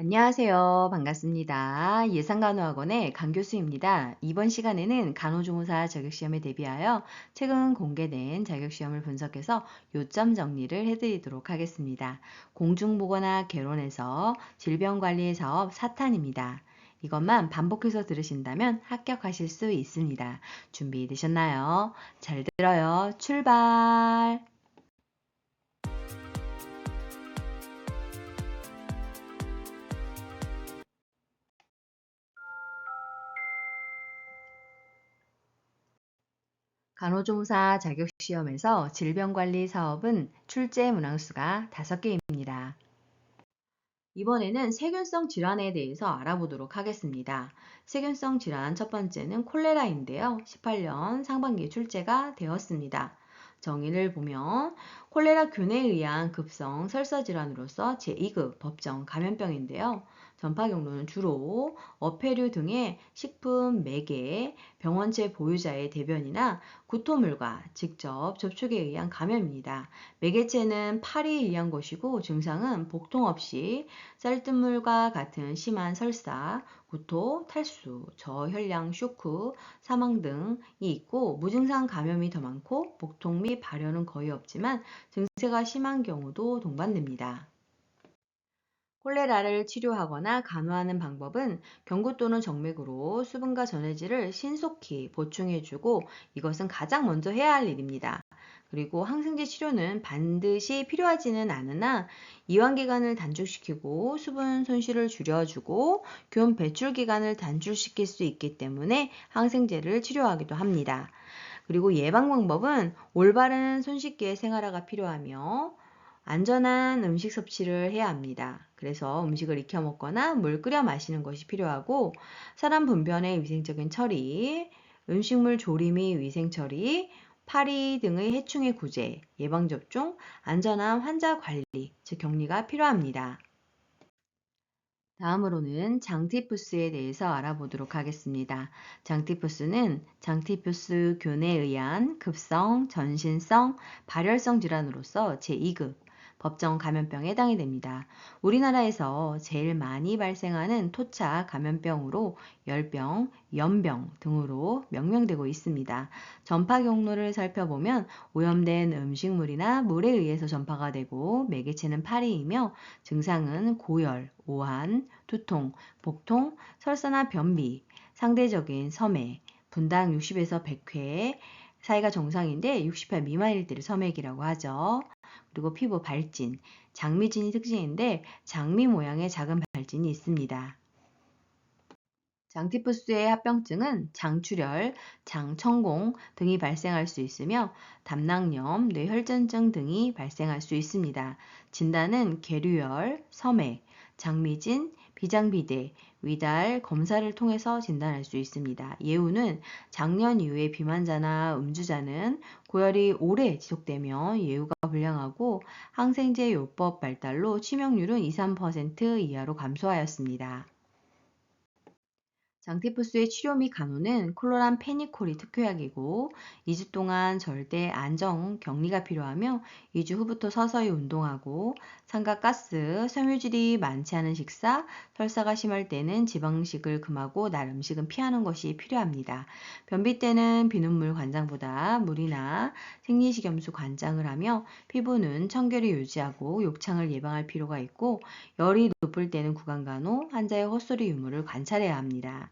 안녕하세요. 반갑습니다. 예상간호학원의 강교수입니다. 이번 시간에는 간호조무사 자격시험에 대비하여 최근 공개된 자격시험을 분석해서 요점 정리를 해드리도록 하겠습니다. 공중보건학 개론에서 질병관리 사업 4탄입니다. 이것만 반복해서 들으신다면 합격하실 수 있습니다. 준비되셨나요? 잘 들어요. 출발! 간호조무사 자격시험에서 질병관리 사업은 출제 문항수가 5개입니다. 이번에는 세균성 질환에 대해서 알아보도록 하겠습니다. 세균성 질환 첫 번째는 콜레라인데요. 18년 상반기에 출제가 되었습니다. 정의를 보면 콜레라균에 의한 급성 설사 질환으로서 제2급 법정 감염병인데요. 전파 경로는 주로 어패류 등의 식품, 매개, 병원체 보유자의 대변이나 구토물과 직접 접촉에 의한 감염입니다. 매개체는 파리에 의한 것이고 증상은 복통 없이 쌀뜨물과 같은 심한 설사, 구토, 탈수, 저혈량 쇼크, 사망 등이 있고 무증상 감염이 더 많고 복통 및 발열은 거의 없지만 증세가 심한 경우도 동반됩니다. 콜레라를 치료하거나 간호하는 방법은 경구 또는 정맥으로 수분과 전해질을 신속히 보충해주고 이것은 가장 먼저 해야 할 일입니다. 그리고 항생제 치료는 반드시 필요하지는 않으나 이완 기간을 단축시키고 수분 손실을 줄여주고 균 배출 기간을 단축시킬 수 있기 때문에 항생제를 치료하기도 합니다. 그리고 예방 방법은 올바른 손 씻기의 생활화가 필요하며 안전한 음식 섭취를 해야 합니다. 그래서 음식을 익혀 먹거나 물 끓여 마시는 것이 필요하고 사람 분변의 위생적인 처리, 음식물 조리 및 위생 처리, 파리 등의 해충의 구제, 예방접종, 안전한 환자 관리, 즉 격리가 필요합니다. 다음으로는 장티푸스에 대해서 알아보도록 하겠습니다. 장티푸스는 장티푸스균에 의한 급성, 전신성, 발열성 질환으로서 제2급 법정 감염병에 해당이 됩니다. 우리나라에서 제일 많이 발생하는 토착 감염병으로 열병, 연병 등으로 명명되고 있습니다. 전파 경로를 살펴보면 오염된 음식물이나 물에 의해서 전파가 되고 매개체는 파리이며 증상은 고열, 오한, 두통, 복통, 설사나 변비, 상대적인 섬해, 분당 60에서 100회 사이가 정상인데 68 미만일 때를 섬액이라고 하죠. 그리고 피부 발진, 장미진이 특징인데 장미 모양의 작은 발진이 있습니다. 장티푸스의 합병증은 장출혈, 장천공 등이 발생할 수 있으며 담낭염, 뇌혈전증 등이 발생할 수 있습니다. 진단은 계류열, 섬액, 장미진, 비장비대, 위달, 검사를 통해서 진단할 수 있습니다. 예후는 장년 이후의 비만자나 음주자는 고열이 오래 지속되면 예후가 불량하고 항생제 요법 발달로 치명률은 2~3% 이하로 감소하였습니다. 장티푸스의 치료 및 간호는 클로람페니콜이 특효약이고 2주 동안 절대 안정 격리가 필요하며 2주 후부터 서서히 운동하고 삼각가스, 섬유질이 많지 않은 식사, 설사가 심할 때는 지방식을 금하고 날 음식은 피하는 것이 필요합니다. 변비 때는 비눗물 관장보다 물이나 생리식염수 관장을 하며 피부는 청결을 유지하고 욕창을 예방할 필요가 있고 열이 높을 때는 구강간호, 환자의 헛소리 유무를 관찰해야 합니다.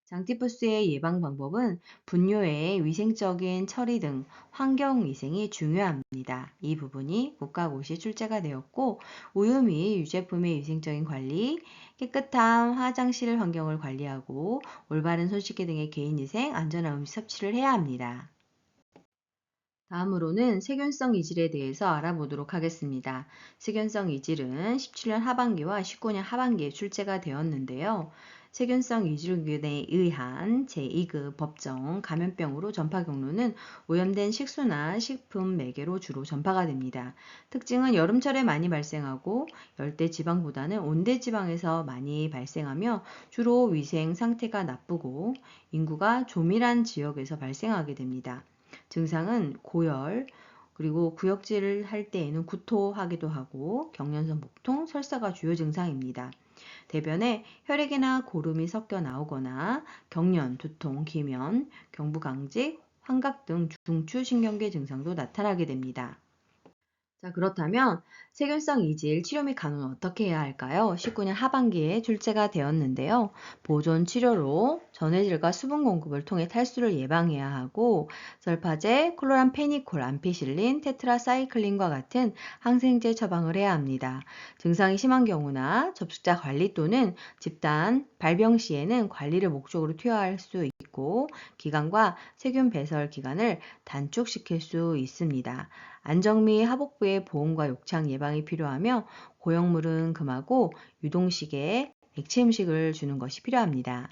장티푸스의 예방 방법은 분뇨의 위생적인 처리 등 환경위생이 중요합니다. 이 부분이 국가고시에 출제가 되었고 우유 및 유제품의 위생적인 관리, 깨끗한 화장실 환경을 관리하고 올바른 손 씻기 등의 개인위생, 안전한 음식 섭취를 해야 합니다. 다음으로는 세균성 이질에 대해서 알아보도록 하겠습니다. 세균성 이질은 17년 하반기와 19년 하반기에 출제가 되었는데요. 세균성 이질균에 의한 제2급 법정 감염병으로 전파 경로는 오염된 식수나 식품 매개로 주로 전파가 됩니다. 특징은 여름철에 많이 발생하고 열대 지방보다는 온대 지방에서 많이 발생하며 주로 위생 상태가 나쁘고 인구가 조밀한 지역에서 발생하게 됩니다. 증상은 고열, 그리고 구역질을 할 때에는 구토하기도 하고 경련성 복통, 설사가 주요 증상입니다. 대변에 혈액이나 고름이 섞여 나오거나 경련, 두통, 기면, 경부강직, 환각 등 중추신경계 증상도 나타나게 됩니다. 자, 그렇다면 세균성 이질 치료 및 간호는 어떻게 해야 할까요? 19년 하반기에 출제가 되었는데요. 보존 치료로 전해질과 수분 공급을 통해 탈수를 예방해야 하고 설파제, 클로람페니콜, 암피실린, 테트라사이클린과 같은 항생제 처방을 해야 합니다. 증상이 심한 경우나 접촉자 관리 또는 집단 발병 시에는 관리를 목적으로 투여할 수 있고 기간과 세균 배설 기간을 단축시킬 수 있습니다. 안정 및 하복부의 보온과 욕창 예방이 필요하며 고형물은 금하고 유동식에 액체 음식을 주는 것이 필요합니다.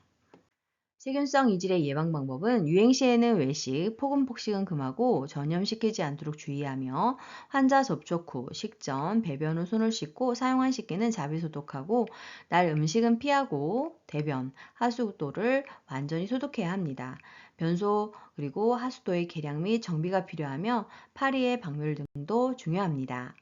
세균성 이질의 예방 방법은 유행 시에는 외식, 폭음 폭식은 금하고 전염시키지 않도록 주의하며 환자 접촉 후 식전, 배변 후 손을 씻고 사용한 식기는 자비소독하고 날 음식은 피하고 대변, 하수도를 완전히 소독해야 합니다. 변소 그리고 하수도의 개량 및 정비가 필요하며 파리의 방물 등도 중요합니다.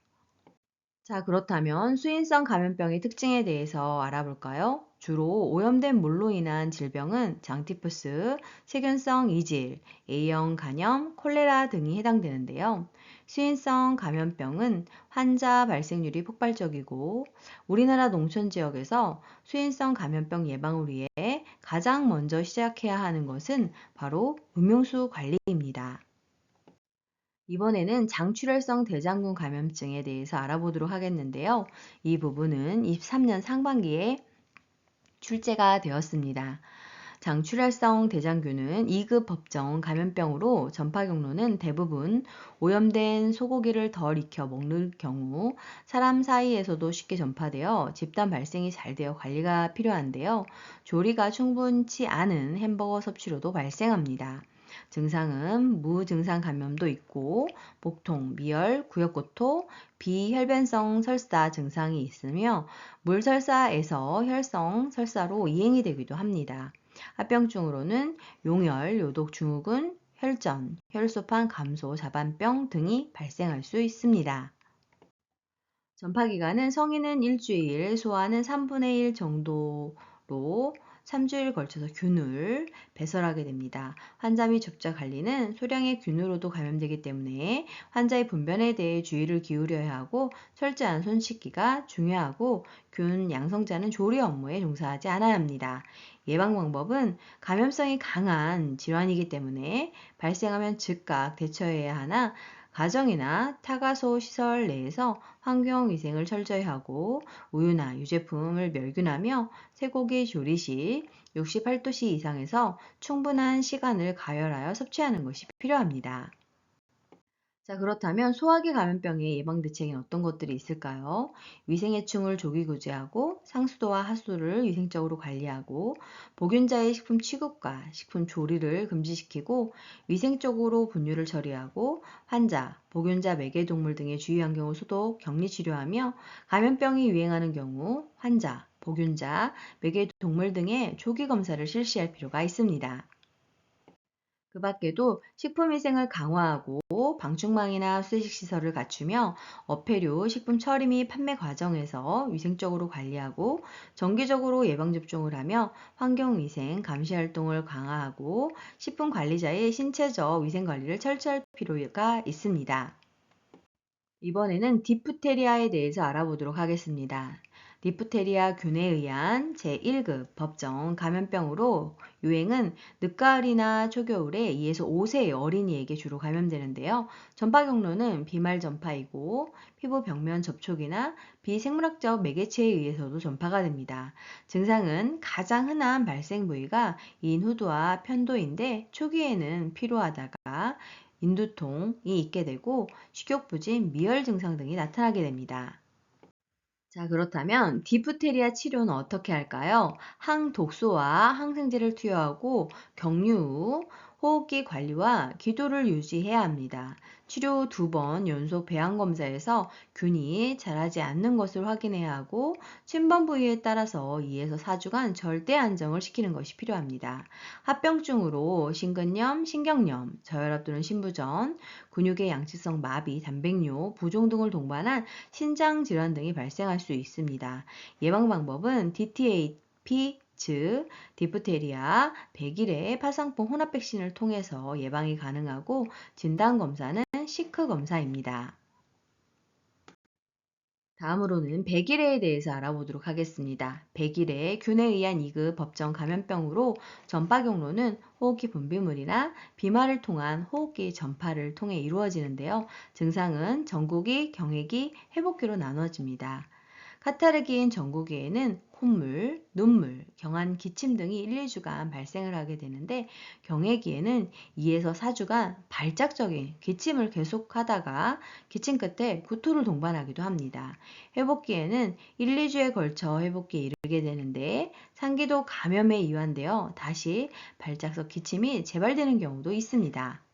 자, 그렇다면 수인성 감염병의 특징에 대해서 알아볼까요? 주로 오염된 물로 인한 질병은 장티푸스, 세균성 이질, A형 간염, 콜레라 등이 해당되는데요. 수인성 감염병은 환자 발생률이 폭발적이고 우리나라 농촌 지역에서 수인성 감염병 예방을 위해 가장 먼저 시작해야 하는 것은 바로 음용수 관리입니다. 이번에는 장출혈성 대장균 감염증에 대해서 알아보도록 하겠는데요. 이 부분은 23년 상반기에 출제가 되었습니다. 장출혈성 대장균은 2급 법정 감염병으로 전파 경로는 대부분 오염된 소고기를 덜 익혀 먹는 경우 사람 사이에서도 쉽게 전파되어 집단 발생이 잘 되어 관리가 필요한데요. 조리가 충분치 않은 햄버거 섭취로도 발생합니다. 증상은 무증상 감염도 있고 복통, 미열, 구역구토, 비혈변성 설사 증상이 있으며 물설사에서 혈성 설사로 이행이 되기도 합니다. 합병증으로는 용열, 요독 증후군, 혈전, 혈소판 감소, 자반병 등이 발생할 수 있습니다. 전파기간은 성인은 일주일, 소아는 3분의 1 정도로 3주일 걸쳐서 균을 배설하게 됩니다. 환자 및 접자 관리는 소량의 균으로도 감염되기 때문에 환자의 분변에 대해 주의를 기울여야 하고 철저한 손 씻기가 중요하고 균 양성자는 조리 업무에 종사하지 않아야 합니다. 예방 방법은 감염성이 강한 질환이기 때문에 발생하면 즉각 대처해야 하나 가정이나 타가소 시설 내에서 환경위생을 철저히 하고 우유나 유제품을 멸균하며 쇠고기 조리 시 68도씨 이상에서 충분한 시간을 가열하여 섭취하는 것이 필요합니다. 자, 그렇다면 소화기 감염병의 예방 대책에는 어떤 것들이 있을까요? 위생해충을 조기 구제하고 상수도와 하수도를 위생적으로 관리하고 보균자의 식품 취급과 식품 조리를 금지시키고 위생적으로 분유를 처리하고 환자, 보균자 매개동물 등의 주위 환경을 소독, 격리 치료하며 감염병이 유행하는 경우 환자, 보균자, 매개동물 등의 조기 검사를 실시할 필요가 있습니다. 그 밖에도 식품위생을 강화하고 방충망이나 수세식시설을 갖추며 어패류, 식품 처리 및 판매 과정에서 위생적으로 관리하고 정기적으로 예방접종을 하며 환경위생 감시활동을 강화하고 식품관리자의 신체적 위생관리를 철저할 필요가 있습니다. 이번에는 디프테리아에 대해서 알아보도록 하겠습니다. 디프테리아 균에 의한 제1급 법정 감염병으로 유행은 늦가을이나 초겨울에 2에서 5세 어린이에게 주로 감염되는데요. 전파 경로는 비말 전파이고 피부 벽면 접촉이나 비생물학적 매개체에 의해서도 전파가 됩니다. 증상은 가장 흔한 발생 부위가 인후두와 편도인데 초기에는 피로하다가 인두통이 있게 되고 식욕부진, 미열 증상 등이 나타나게 됩니다. 자, 그렇다면 디프테리아 치료는 어떻게 할까요? 항독소와 항생제를 투여하고 경류 후 호흡기 관리와 기도를 유지해야 합니다. 치료 후 2번 연속 배양검사에서 균이 자라지 않는 것을 확인해야 하고 침범 부위에 따라서 2에서 4주간 절대 안정을 시키는 것이 필요합니다. 합병증으로 심근염, 신경염, 저혈압 또는 심부전, 근육의 양측성 마비, 단백뇨, 부종 등을 동반한 신장 질환 등이 발생할 수 있습니다. 예방 방법은 DTaP 즉 디프테리아, 백일의 파상풍 혼합 백신을 통해서 예방이 가능하고 진단 검사는 시크 검사입니다. 다음으로는 백일해에 대해서 알아보도록 하겠습니다. 백일해 균에 의한 2급 법정 감염병으로 전파 경로는 호흡기 분비물이나 비말을 통한 호흡기 전파를 통해 이루어지는데요. 증상은 전구기, 경액기, 회복기로 나눠집니다. 카타르기인 전구기에는 콧물, 눈물, 경한 기침 등이 1, 2주간 발생을 하게 되는데 경외기에는 2에서 4주간 발작적인 기침을 계속하다가 기침 끝에 구토를 동반하기도 합니다. 회복기에는 1, 2주에 걸쳐 회복기에 이르게 되는데 상기도 감염에 이완되어 다시 발작성 기침이 재발되는 경우도 있습니다.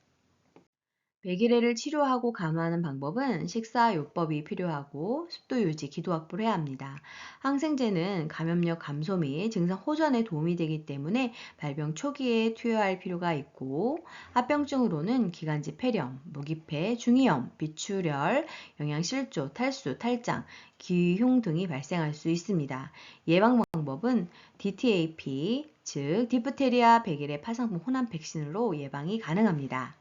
백일해를 치료하고 감화하는 방법은 식사요법이 필요하고 습도 유지, 기도 확보를 해야 합니다. 항생제는 감염력 감소 및 증상 호전에 도움이 되기 때문에 발병 초기에 투여할 필요가 있고 합병증으로는 기관지 폐렴, 무기폐, 중이염, 비출혈, 영양실조, 탈수, 탈장, 기흉 등이 발생할 수 있습니다. 예방 방법은 DTaP, 즉 디프테리아 백일해 파상풍 혼합 백신으로 예방이 가능합니다.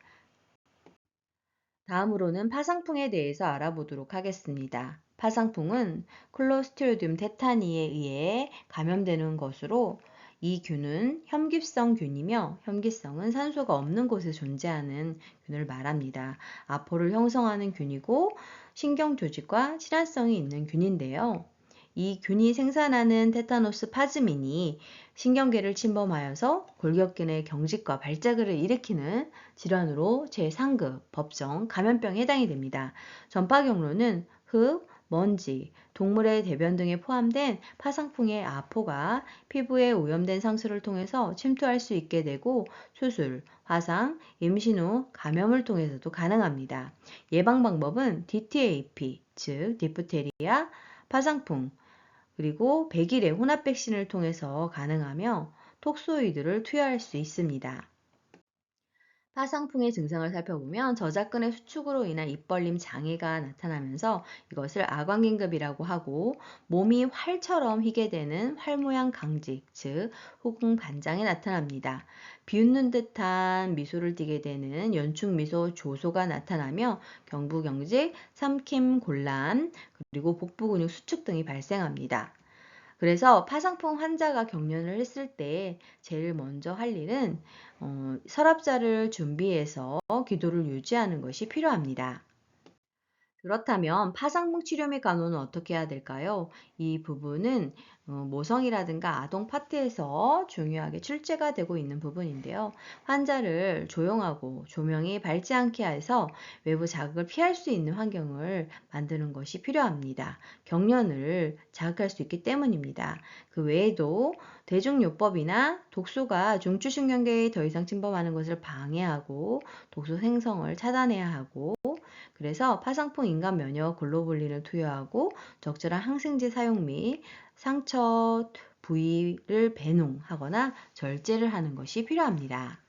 다음으로는 파상풍에 대해서 알아보도록 하겠습니다. 파상풍은 클로스트리디움 테타니에 의해 감염되는 것으로 이 균은 혐기성 균이며 혐기성은 산소가 없는 곳에 존재하는 균을 말합니다. 아포를 형성하는 균이고 신경조직과 친환성이 있는 균인데요. 이 균이 생산하는 테타노스 파즈민이 신경계를 침범하여서 골격근의 경직과 발작을 일으키는 질환으로 제3급 법정 감염병에 해당이 됩니다. 전파 경로는 흙, 먼지, 동물의 대변 등에 포함된 파상풍의 아포가 피부에 오염된 상수를 통해서 침투할 수 있게 되고 수술, 화상, 임신 후 감염을 통해서도 가능합니다. 예방 방법은 DTaP, 즉 디프테리아, 파상풍, 그리고 백일의 혼합 백신을 통해서 가능하며 톡소이드를 투여할 수 있습니다. 파상풍의 증상을 살펴보면 저작근의 수축으로 인한 입벌림 장애가 나타나면서 이것을 아광긴급이라고 하고 몸이 활처럼 휘게 되는 활 모양 강직, 즉 후궁 반장이 나타납니다. 비웃는 듯한 미소를 띠게 되는 연축 미소 조소가 나타나며 경부경직, 삼킴 곤란, 그리고 복부 근육 수축 등이 발생합니다. 그래서 파상풍 환자가 경련을 했을 때 제일 먼저 할 일은 서랍자를 준비해서 기도를 유지하는 것이 필요합니다. 그렇다면 파상풍 치료 및 간호는 어떻게 해야 될까요? 이 부분은 모성이라든가 아동 파트에서 중요하게 출제가 되고 있는 부분인데요. 환자를 조용하고 조명이 밝지 않게 해서 외부 자극을 피할 수 있는 환경을 만드는 것이 필요합니다. 경련을 자극할 수 있기 때문입니다. 그 외에도 대중요법이나 독소가 중추신경계에 더 이상 침범하는 것을 방해하고 독소 생성을 차단해야 하고 그래서 파상풍 인간 면역 글로불린을 투여하고 적절한 항생제 사용 및 상처 부위를 배농하거나 절제를 하는 것이 필요합니다.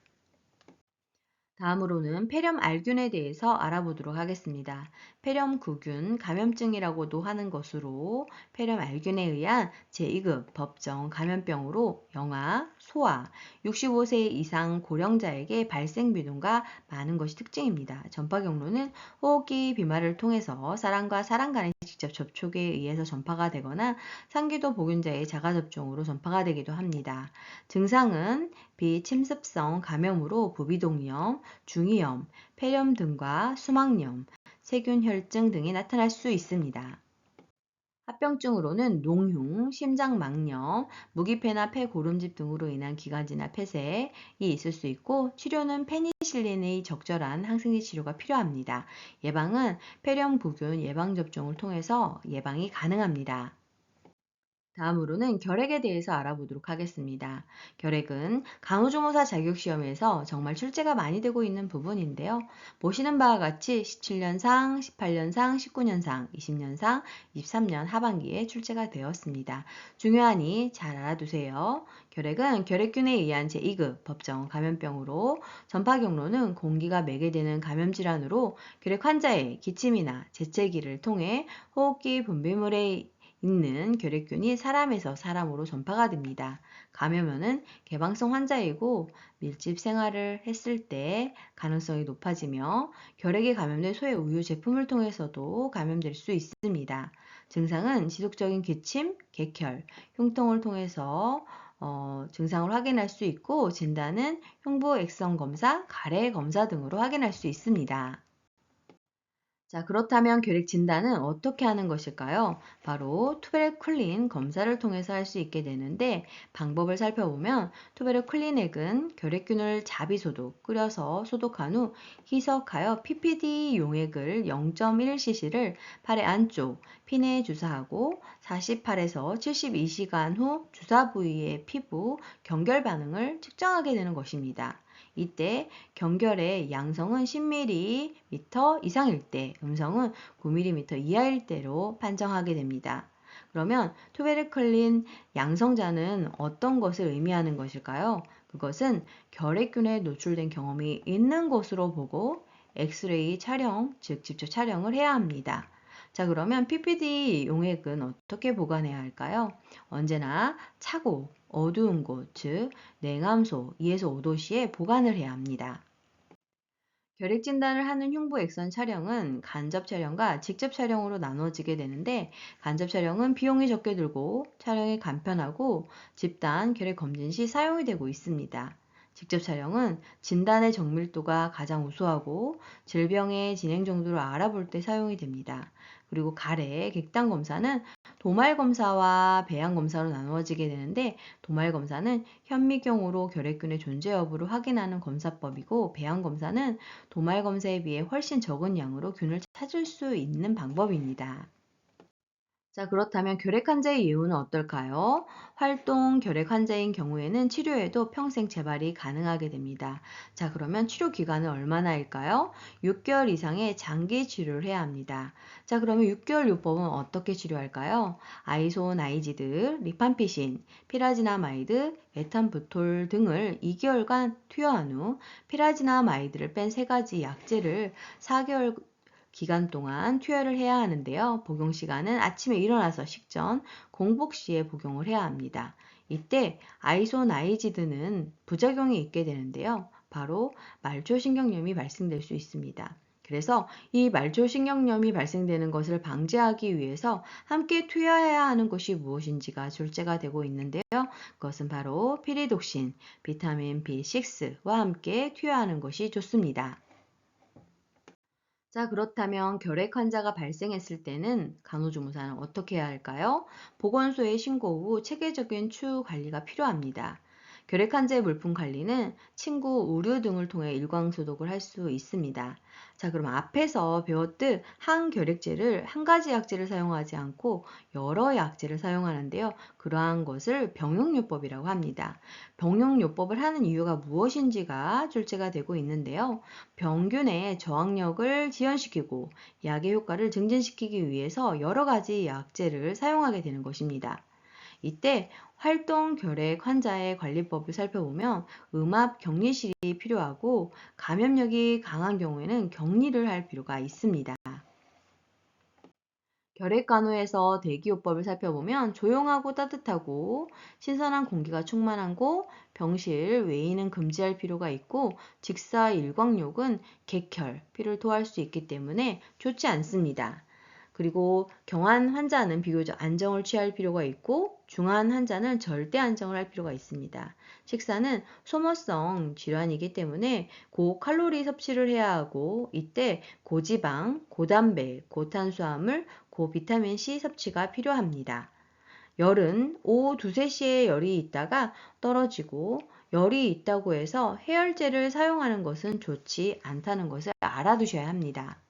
다음으로는 폐렴 알균에 대해서 알아보도록 하겠습니다. 폐렴 구균 감염증이라고도 하는 것으로 폐렴 알균에 의한 제2급 법정 감염병으로 영아, 소아, 65세 이상 고령자에게 발생 빈도가 많은 것이 특징입니다. 전파 경로는 호흡기 비말을 통해서 사람과 사람 간의 직접 접촉에 의해서 전파가 되거나 상기도 보균자의 자가 접종으로 전파가 되기도 합니다. 증상은 비침습성 감염으로 부비동염, 중이염, 폐렴 등과 수막염, 세균혈증 등이 나타날 수 있습니다. 합병증으로는 농흉, 심장막염, 무기폐나 폐고름집 등으로 인한 기관지나 폐쇄이 있을 수 있고 치료는 페니실린의 적절한 항생제 치료가 필요합니다. 예방은 폐렴 부균 예방접종을 통해서 예방이 가능합니다. 다음으로는 결핵에 대해서 알아보도록 하겠습니다. 결핵은 간호조무사 자격시험에서 정말 출제가 많이 되고 있는 부분인데요. 보시는 바와 같이 17년상, 18년상, 19년상, 20년상, 23년 하반기에 출제가 되었습니다. 중요하니 잘 알아두세요. 결핵은 결핵균에 의한 제2급 법정 감염병으로 전파 경로는 공기가 매개되는 감염질환으로 결핵 환자의 기침이나 재채기를 통해 호흡기 분비물에 있는 결핵균이 사람에서 사람으로 전파가 됩니다. 감염원은 개방성 환자이고 밀집 생활을 했을 때 가능성이 높아지며 결핵에 감염된 소의 우유 제품을 통해서도 감염될 수 있습니다. 증상은 지속적인 기침, 객혈, 흉통을 통해서 증상을 확인할 수 있고 진단은 흉부 액성 검사, 가래 검사 등으로 확인할 수 있습니다. 자, 그렇다면 결핵 진단은 어떻게 하는 것일까요? 바로 투베르클린 검사를 통해서 할 수 있게 되는데 방법을 살펴보면 투베르클린액은 결핵균을 자비소독, 끓여서 소독한 후 희석하여 PPD 용액을 0.1cc를 팔의 안쪽 피내에 주사하고 48에서 72시간 후 주사 부위의 피부 경결 반응을 측정하게 되는 것입니다. 이때 경결의 양성은 10mm 이상일 때, 음성은 9mm 이하일 때로 판정하게 됩니다. 그러면 투베르클린 양성자는 어떤 것을 의미하는 것일까요? 그것은 결핵균에 노출된 경험이 있는 것으로 보고 엑스레이 촬영, 즉 직접 촬영을 해야 합니다. 자, 그러면 PPD 용액은 어떻게 보관해야 할까요? 언제나 차고 어두운 곳, 즉 냉암소 2에서 5도씨에 보관을 해야 합니다. 결핵 진단을 하는 흉부 액선 촬영은 간접 촬영과 직접 촬영으로 나눠지게 되는데 간접 촬영은 비용이 적게 들고 촬영이 간편하고 집단 결핵 검진 시 사용이 되고 있습니다. 직접 촬영은 진단의 정밀도가 가장 우수하고 질병의 진행 정도를 알아볼 때 사용이 됩니다. 그리고 가래 객단 검사는 도말 검사와 배양 검사로 나누어지게 되는데 도말 검사는 현미경으로 결핵균의 존재 여부를 확인하는 검사법이고 배양 검사는 도말 검사에 비해 훨씬 적은 양으로 균을 찾을 수 있는 방법입니다. 자, 그렇다면 결핵 환자의 예후는 어떨까요? 활동 결핵 환자인 경우에는 치료에도 평생 재발이 가능하게 됩니다. 자, 그러면 치료 기간은 얼마나일까요? 6개월 이상의 장기 치료를 해야 합니다. 자, 그러면 6개월 요법은 어떻게 치료할까요? 아이소나이지드, 리팜피신, 피라지나마이드, 에탄부톨 등을 2개월간 투여한 후 피라지나마이드를 뺀 3가지 약제를 4개월 기간 동안 투여를 해야 하는데요. 복용 시간은 아침에 일어나서 식전, 공복 시에 복용을 해야 합니다. 이때 아이소나이지드는 부작용이 있게 되는데요. 바로 말초신경염이 발생될 수 있습니다. 그래서 이 말초신경염이 발생되는 것을 방지하기 위해서 함께 투여해야 하는 것이 무엇인지가 출제가 되고 있는데요. 그것은 바로 피리독신, 비타민 B6와 함께 투여하는 것이 좋습니다. 자, 그렇다면 결핵 환자가 발생했을 때는 간호조무사는 어떻게 해야 할까요? 보건소에 신고 후 체계적인 추후 관리가 필요합니다. 결핵 환자의 물품 관리는 침구, 의류 등을 통해 일광소독을 할 수 있습니다. 자, 그럼 앞에서 배웠듯 항결핵제를 한 가지 약제를 사용하지 않고 여러 약제를 사용하는데요. 그러한 것을 병용요법이라고 합니다. 병용요법을 하는 이유가 무엇인지가 출제가 되고 있는데요. 병균의 저항력을 지연시키고 약의 효과를 증진시키기 위해서 여러 가지 약제를 사용하게 되는 것입니다. 이때 활동 결핵 환자의 관리법을 살펴보면 음압 격리실이 필요하고 감염력이 강한 경우에는 격리를 할 필요가 있습니다. 결핵간호에서 대기요법을 살펴보면 조용하고 따뜻하고 신선한 공기가 충만한 곳, 병실 외에는 금지할 필요가 있고 직사 일광욕은 객혈, 피를 토할 수 있기 때문에 좋지 않습니다. 그리고 경한 환자는 비교적 안정을 취할 필요가 있고 중한 환자는 절대 안정을 할 필요가 있습니다. 식사는 소모성 질환이기 때문에 고칼로리 섭취를 해야 하고 이때 고지방, 고단백, 고탄수화물, 고비타민C 섭취가 필요합니다. 열은 오후 2, 3시에 열이 있다가 떨어지고 열이 있다고 해서 해열제를 사용하는 것은 좋지 않다는 것을 알아두셔야 합니다.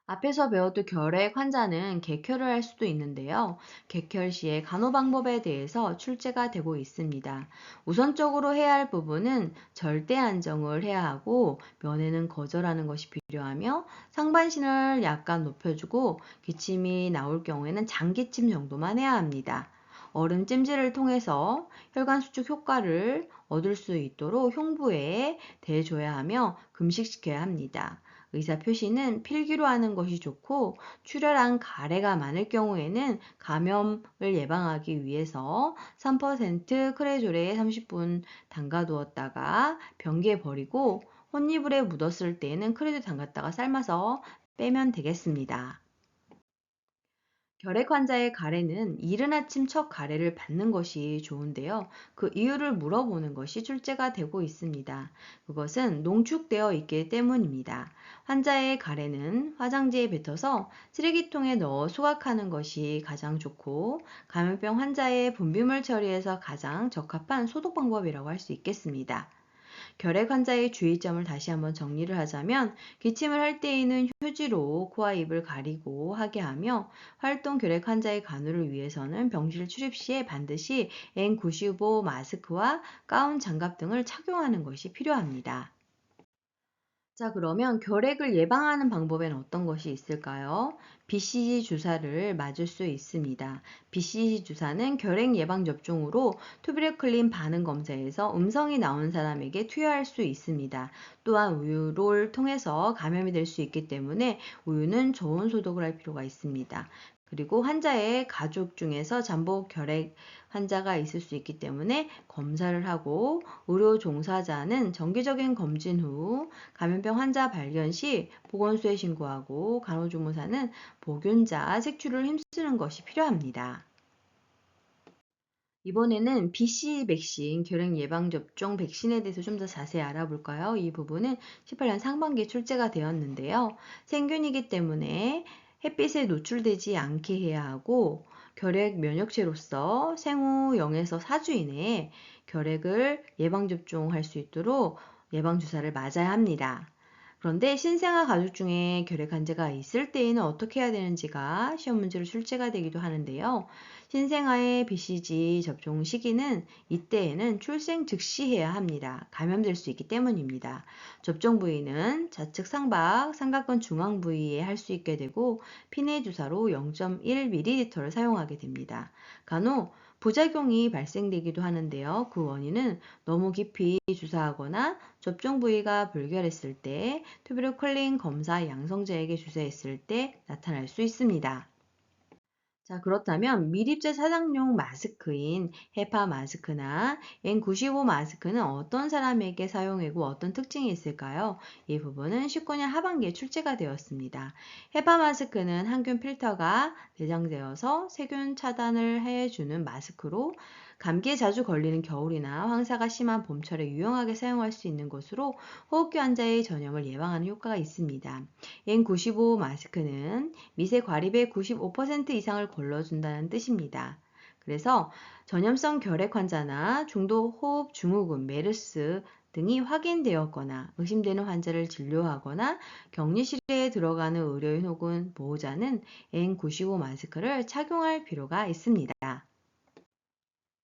앞에서 배웠던 결핵 환자는 객혈을 할 수도 있는데요. 객혈 시의 간호 방법에 대해서 출제가 되고 있습니다. 우선적으로 해야 할 부분은 절대 안정을 해야 하고 면회는 거절하는 것이 필요하며 상반신을 약간 높여주고 기침이 나올 경우에는 장기침 정도만 해야 합니다. 얼음 찜질을 통해서 혈관 수축 효과를 얻을 수 있도록 흉부에 대줘야 하며 금식시켜야 합니다. 의사 표시는 필기로 하는 것이 좋고 출혈한 가래가 많을 경우에는 감염을 예방하기 위해서 3% 크레졸에 30분 담가두었다가 변기에 버리고 혼이불에 묻었을 때에는 크레졸 담갔다가 삶아서 빼면 되겠습니다. 결핵 환자의 가래는 이른 아침 첫 가래를 받는 것이 좋은데요. 그 이유를 물어보는 것이 출제가 되고 있습니다. 그것은 농축되어 있기 때문입니다. 환자의 가래는 화장지에 뱉어서 쓰레기통에 넣어 수각하는 것이 가장 좋고 감염병 환자의 분비물 처리에서 가장 적합한 소독 방법이라고 할 수 있겠습니다. 결핵 환자의 주의점을 다시 한번 정리를 하자면 기침을 할 때에는 휴지로 코와 입을 가리고 하게 하며 활동 결핵 환자의 간호를 위해서는 병실 출입 시에 반드시 N95 마스크와 가운 장갑 등을 착용하는 것이 필요합니다. 자, 그러면 결핵을 예방하는 방법에는 어떤 것이 있을까요? BCG 주사를 맞을 수 있습니다. BCG 주사는 결핵 예방 접종으로 투베르클린 반응 검사에서 음성이 나온 사람에게 투여할 수 있습니다. 또한 우유를 통해서 감염이 될 수 있기 때문에 우유는 저온 소독을 할 필요가 있습니다. 그리고 환자의 가족 중에서 잠복 결핵 환자가 있을 수 있기 때문에 검사를 하고 의료 종사자는 정기적인 검진 후 감염병 환자 발견 시 보건소에 신고하고 간호조무사는 보균자 색출을 힘쓰는 것이 필요합니다. 이번에는 BCG 백신, 결핵 예방접종 백신에 대해서 좀 더 자세히 알아볼까요? 이 부분은 18년 상반기에 출제가 되었는데요. 생균이기 때문에 햇빛에 노출되지 않게 해야 하고 결핵 면역체로서 생후 0에서 4주 이내에 결핵을 예방접종할 수 있도록 예방주사를 맞아야 합니다. 그런데 신생아 가족 중에 결핵 환자가 있을 때에는 어떻게 해야 되는지가 시험 문제로 출제가 되기도 하는데요. 신생아의 BCG 접종 시기는 이때에는 출생 즉시 해야 합니다. 감염될 수 있기 때문입니다. 접종 부위는 좌측 상박, 삼각근 중앙 부위에 할 수 있게 되고 피내 주사로 0.1ml를 사용하게 됩니다. 간혹 부작용이 발생되기도 하는데요. 그 원인은 너무 깊이 주사하거나 접종 부위가 불결했을 때, 투베르클린 검사 양성자에게 주사했을 때 나타날 수 있습니다. 자, 그렇다면 미립제 사상용 마스크인 헤파 마스크나 N95 마스크는 어떤 사람에게 사용하고 어떤 특징이 있을까요? 이 부분은 19년 하반기에 출제가 되었습니다. 헤파 마스크는 항균 필터가 내장되어서 세균 차단을 해주는 마스크로 감기에 자주 걸리는 겨울이나 황사가 심한 봄철에 유용하게 사용할 수 있는 것으로 호흡기 환자의 전염을 예방하는 효과가 있습니다. N95 마스크는 미세 과립의 95% 이상을 걸러준다는 뜻입니다. 그래서 전염성 결핵 환자나 중도 호흡 증후군, 메르스 등이 확인되었거나 의심되는 환자를 진료하거나 격리실에 들어가는 의료인 혹은 보호자는 N95 마스크를 착용할 필요가 있습니다.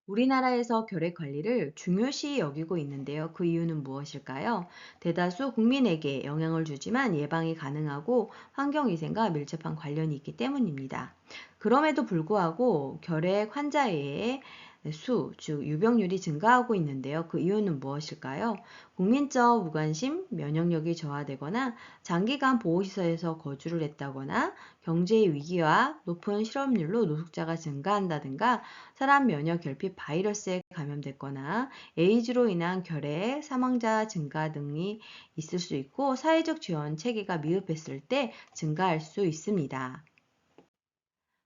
우리나라에서 결핵 관리를 중요시 여기고 있는데요. 그 이유는 무엇일까요? 대다수 국민에게 영향을 주지만 예방이 가능하고 환경위생과 밀접한 관련이 있기 때문입니다. 그럼에도 불구하고 결핵 환자의 즉 유병률이 증가하고 있는데요. 그 이유는 무엇일까요? 국민적 무관심, 면역력이 저하되거나 장기간 보호시설에서 거주를 했다거나 경제의 위기와 높은 실업률로 노숙자가 증가한다든가 사람 면역 결핍 바이러스에 감염됐거나 에이즈로 인한 결핵, 사망자 증가 등이 있을 수 있고 사회적 지원 체계가 미흡했을 때 증가할 수 있습니다.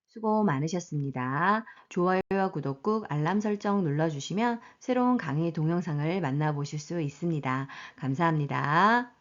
수고 많으셨습니다. 좋아요와 구독 꾹 알람 설정 눌러주시면 새로운 강의 동영상을 만나보실 수 있습니다. 감사합니다.